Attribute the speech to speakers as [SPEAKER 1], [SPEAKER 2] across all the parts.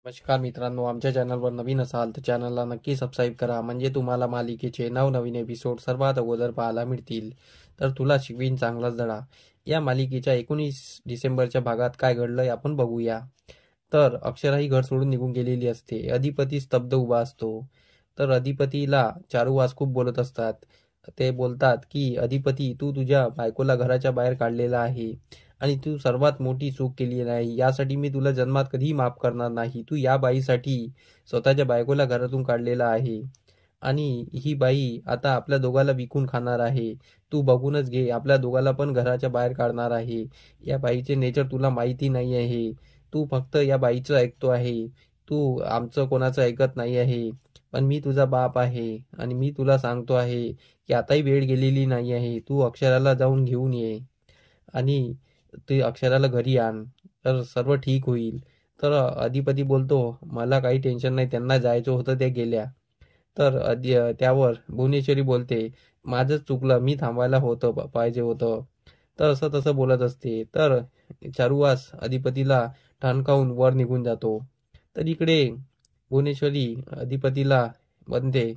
[SPEAKER 1] नमस्कार मित्रांनो, आमच्या चॅनलवर नवीन असाल तर चॅनलला नक्की सबस्क्राईब करा, म्हणजे तुम्हाला मालिकेचे नवनवीन एपिसोड सर्वात अगोदर पाहायला मिळतील. तर तुला शिकवीन चांगलाच धडा या मालिकेच्या 19 डिसेंबरच्या भागात काय घडलंय आपण बघूया. तर अक्षरा ही घर सोडून निघून गेलेली असते. अधिपती स्तब्ध उभा असतो. तर अधिपतीला चारुवास खूप बोलत असतात. ते बोलतात की अधिपती, तू तुझ्या बायकोला घराच्या बाहेर काढलेला आहे आणि तू सर्वात मोठी चूक केली नाही. यासाठी मी तुला जन्मात कधीही माफ करणार नाही. तू या बाईसाठी स्वतःच्या बायकोला घरातून काढलेला आहे आणि ही बाई आता आपल्या दोघाला विकून खाणार आहे. तू बघूनच घे, आपल्या दोघाला पण घराच्या बाहेर काढणार आहे. या बाईचे नेचर तुला माहिती नाही आहे. तू फक्त या बाईचं ऐकतो आहे. तू आमचं कोणाचं ऐकत नाही आहे. पण मी तुझा बाप आहे आणि मी तुला सांगतो आहे की आताही वेळ गेलेली नाही आहे. तू अक्षराला जाऊन घेऊन ये आणि ते अक्षराला घरी आण, तर सर्व ठीक होईल. तर अधिपती बोलतो, मला काही टेन्शन नाही, त्यांना जायचं होतं त्या गेल्या. तर त्यावर भुवनेश्वरी बोलते, माझंच चुकलं, मी थांबायला होतं पाहिजे होतं. तर असं तसं बोलत असते. तर चारुवास अधिपतीला ठणकावून वर निघून जातो. तर इकडे भुवनेश्वरी अधिपतीला म्हणते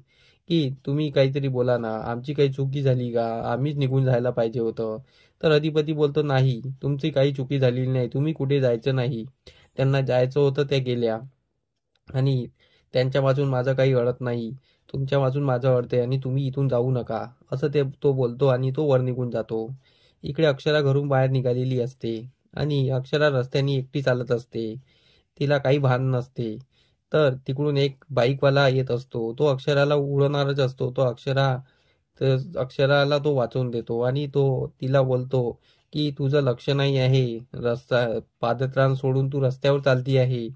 [SPEAKER 1] की तुम्ही काहीतरी बोला ना, आमची काही चुकी झाली का, आम्हीच निघून जायला पाहिजे होतं. तर अधिपती बोलतो, नाही, तुमची काही चुकी झालेली नाही, तुम्ही कुठे जायचं नाही. त्यांना जायचं होतं, त्या गेल्या आणि त्यांच्या वाचून माझं काही अडत नाही. तुमच्या वाचून माझं अडतंय आणि तुम्ही इथून जाऊ नका, असं तो बोलतो आणि तो वर निघून जातो. इकडे अक्षरा घरून बाहेर निघालेली असते आणि अक्षरा रस्त्याने एकटी चालत असते. तिला काही भान नसते. तर तिकडून एक बाईकवाला येत असतो. तो अक्षराला उडवणारच असतो. तर अक्षराला तो वाचवून देतो आणि तो तिला बोलतो की तुझं लक्ष नाही आहे. पादत्राण सोडून तू रस्त्यावर चालती आहे.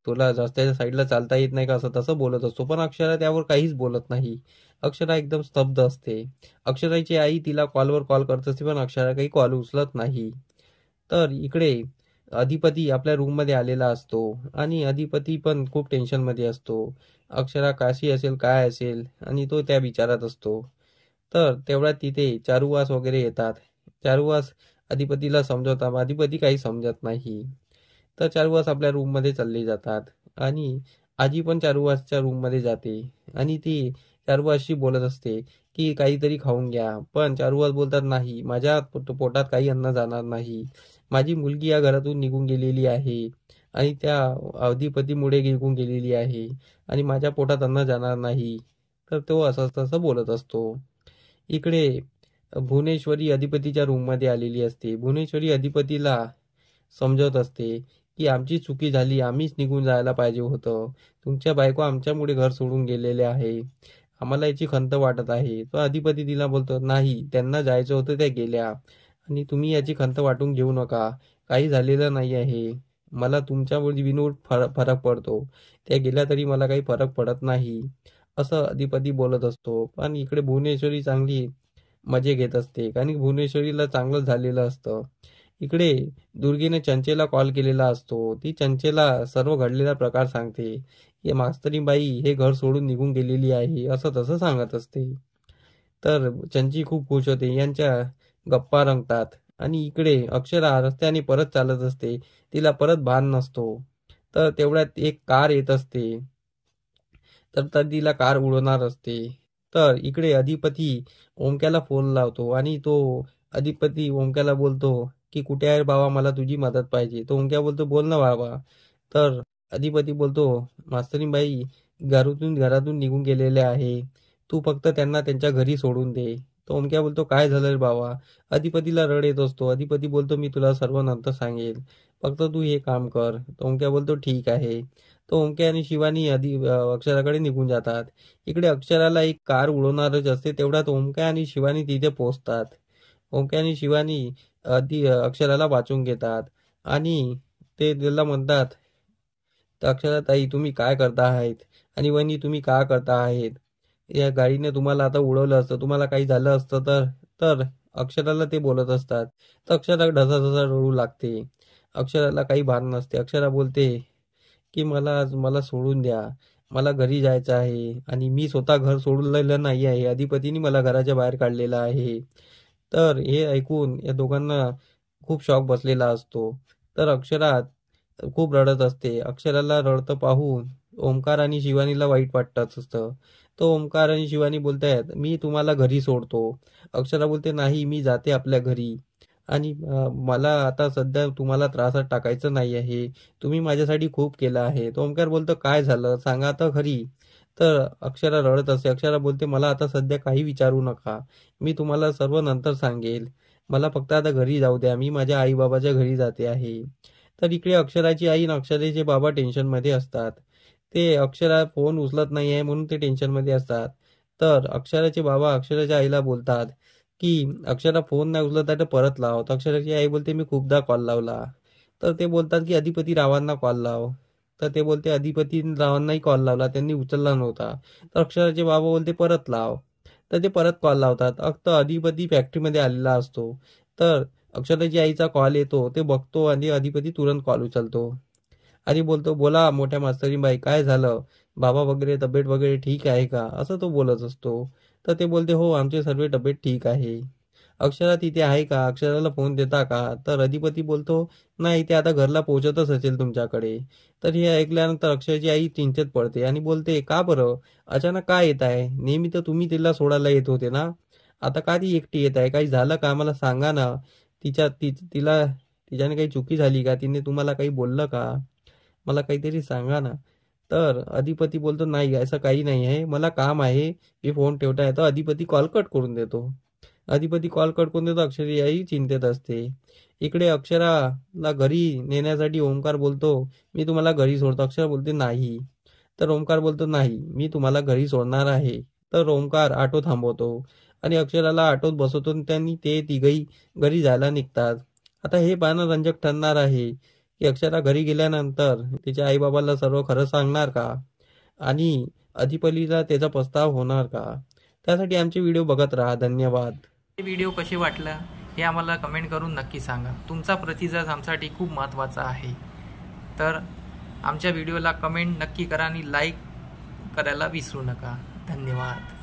[SPEAKER 1] तुला रस्त्याच्या साईडला चालता येत नाही का, असं तसं बोलत असतो. पण अक्षरा त्यावर काहीच बोलत नाही. अक्षरा एकदम स्तब्ध असते. अक्षराची आई तिला कॉलवर कॉल करत असते, पण अक्षरा काही कॉल उचलत नाही. तर इकडे अधिपती आपल्या रूममध्ये आलेला असतो आणि अधिपती पण खूप टेन्शनमध्ये असतो. अक्षरा काशी असेल, काय असेल, आणि तो त्या विचारात असतो. तर तेवढ्यात तिथे चारुवास वगैरे येतात. चारुवास अधिपतीला समजवतात. अधिपती काही समजत नाही. तर चारुवास आपल्या रूममध्ये चालले जातात आणि आजी पण चारुवासच्या रूममध्ये जाते आणि ती चारुवासशी बोलत असते की काहीतरी खाऊन घ्या. पण चारुवास बोलतात, नाही, माझ्या पोटात काही अन्न जाणार नाही. माझी मुलगी या घरातून निघून गेलेली आहे आणि त्या अधिपतीमुळे निघून गेलेली आहे आणि माझ्या पोटात अन्न जाणार नाही. तर तो असं तसं बोलत असतो. इकडे भुवनेश्वरी अधिपतीच्या रूममध्ये आलेली असते. भुवनेश्वरी अधिपतीला समजवत असते की आमची चुकी झाली, आम्हीच निघून जायला पाहिजे होतं. तुमच्या बायको आमच्यामुळे घर सोडून गेलेले आहे. आम्हाला याची खंत वाटत आहे. तो अधिपती तिला बोलतो, नाही, त्यांना जायचं होतं, त्या गेल्या आणि तुम्ही याची खंत वाटून घेऊ नका. काही झालेलं नाही आहे. मला तुमच्यामुळे बिनूर फरक पडतो. त्या गेल्या तरी मला काही फरक पडत नाही, असं अधिपती बोलत असतो. पण इकडे भुवनेश्वरी चांगली मजे घेत असते, कारण भुवनेश्वरीला चांगलं झालेलं असतं. इकडे दुर्गेने चंचेला कॉल केलेला असतो. ती चंचेला सर्व घडलेला प्रकार सांगते. हे मास्तरीबाई हे घर सोडून निघून गेलेली आहे, असं तसं सांगत असते. तर चंची खूप खुश होते. यांच्या गप्पा रंगतात आणि इकडे अक्षरा रस्त्याने परत चालत असते. तिला परत भान नसतो. तर तेवढ्यात एक कार येत असते. तर तर तिला कार उडवणार असते. तर इकडे अधिपती ओमक्याला फोन लावतो आणि तो अधिपती ओमक्याला बोलतो की कुठे आहे बाबा, मला तुझी मदत पाहिजे. तो ओमक्या बोलतो, बोल ना बाबा. तर अधिपती बोलतो, मास्तरीबाई घरातून निघून गेलेले आहे. तू फक्त त्यांना त्यांच्या घरी सोडून दे. तो ओमक्या बोलतो, काय झालं रे बाबा. अधिपतीला रड येत असतो. अधिपती बोलतो, मी तुला सर्व नंतर सांगेल, फक्त तू हे काम कर. तो ओमक्या बोलतो, ठीक आहे. तो ओमक्या आणि शिवानी अक्षराकडे निघून जातात. इकडे अक्षराला एक कार उडवणारच असते. तेवढ्यात ओमक्या आणि शिवानी तिथे पोहोचतात. ओमक्या आणि शिवानी अक्षराला वाचून घेतात आणि ते तिला म्हणतात, तर अक्षराताई, तुम्ही काय करता आहेत आणि वहिनी, तुम्ही का करता आहेत. या गाडीने तुम्हाला आता उडवलं असतं, तुम्हाला काही झालं असतं तर. तर अक्षराला ते बोलत असतात. तर अक्षरा ढसा रडू लागते. अक्षराला काही भान नसते. अक्षरा बोलते की मला सोडून द्या, मला घरी जायचं आहे आणि मी स्वतः घर सोडलेलं नाही आहे. अधिपतीने मला घराच्या बाहेर काढलेलं आहे. तर हे ऐकून या दोघांना खूप शॉक बसलेला असतो. तर अक्षरा खूप रडत असते. अक्षराला रडतं पाहून ओमकार आणि शिवानीला वाईट वाटत असतं. तो ओमकार आणि शिवानी बोलतायत, मी तुम्हाला घरी सोडतो. अक्षरा बोलते, नाही, मी जाते आपल्या घरी. आणि मला आता सध्या तुम्हाला त्रासात टाकायचं नाही आहे. तुम्ही माझ्यासाठी खूप केलं आहे. तो ओमकार बोलतो, काय झालं सांगा तर खरी. तर अक्षरा रडत असते. अक्षरा बोलते, मला आता सध्या काही विचारू नका. मी तुम्हाला सर्व नंतर सांगेल. मला फक्त आता घरी जाऊ द्या. मी माझ्या आई बाबाच्या घरी जाते आहे. तर इकडे अक्षराची आई आणि अक्षराचे बाबा टेन्शनमध्ये असतात. ते अक्षरा फोन उचलत नाही आहे म्हणून ते टेन्शनमध्ये असतात. तर अक्षराचे बाबा अक्षराच्या आईला बोलतात की अक्षरा फोन नाही उचलत आहे तर परत लाव. तर अक्षराची आई बोलते, मी खूपदा कॉल लावला. तर ते बोलतात की अधिपती रावांना कॉल लाव. तर ते बोलते, अधिपती रावांनाही कॉल लावला, त्यांनी उचलला नव्हता. तर अक्षराचे बाबा बोलते, परत लाव. तर ते परत कॉल लावतात. फक्त अधिपती फॅक्टरीमध्ये आलेला असतो. तर अक्षराची आईचा कॉल येतो, ते बघतो आणि अधिपती तुरंत कॉल उचलतो आणि बोलतो, बोला मोठ्या मास्तरीबाई, काय झालं? बाबा वगैरे तब्येत वगैरे ठीक आहे का? असं तो बोलत असतो. तर ते बोलते, हो, आमचे सर्व तब्येत ठीक आहे. अक्षरा तिथे आहे का? अक्षराला फोन देता का? तर अधिपती बोलतो, नाही, ते आता घरला पोहोचतच असेल तुमच्याकडे. तर हे ऐकल्यानंतर अक्षराची आई चिंतेत पडते आणि बोलते, का बरं? अचानक का येत आहे? नेहमी तर तुम्ही तिला सोडायला येत होते ना? आता का ती एकटी येत आहे? काही झालं का? मला सांगा ना. तिला तिच्याने काही चुकी झाली का? तिने तुम्हाला काही बोललं का? मला काहीतरी सांगा ना. तर अधिपती बोलतो, नाही, असं काही नाही आहे, मला काम आहे, मी फोन ठेवता येतो. अधिपती कॉल कट करून देतो. अधिपती कॉल कट करून देतो. अक्षरा आई चिंतेत असते. इकडे अक्षराला घरी नेण्यासाठी ओमकार बोलतो, मी तुम्हाला घरी सोडतो. अक्षरा बोलते, नाही. तर ओमकार बोलतो, नाही, मी तुम्हाला घरी सोडणार आहे. तर ओमकार ऑटो थांबवतो आणि अक्षराला ऑटोत बसवतो आणि त्यांनी ते तिघही घरी जायला निघतात. आता हे पाहणं रंजक ठरणार आहे की अक्षरा घरी गेल्यानंतर तिच्या आईबाबाला सर्व खरं सांगणार का आणि अधिपतीला त्याचा पस्ताव होणार का? त्यासाठी आमचे व्हिडिओ बघत राहा. धन्यवाद.
[SPEAKER 2] हे व्हिडिओ कसे वाटलं हे आम्हाला कमेंट करून नक्की सांगा. तुमचा प्रतिसाद आमच्यासाठी खूप महत्त्वाचा आहे. तर आमच्या व्हिडिओला कमेंट नक्की करा आणि लाईक करायला विसरू नका. धन्यवाद.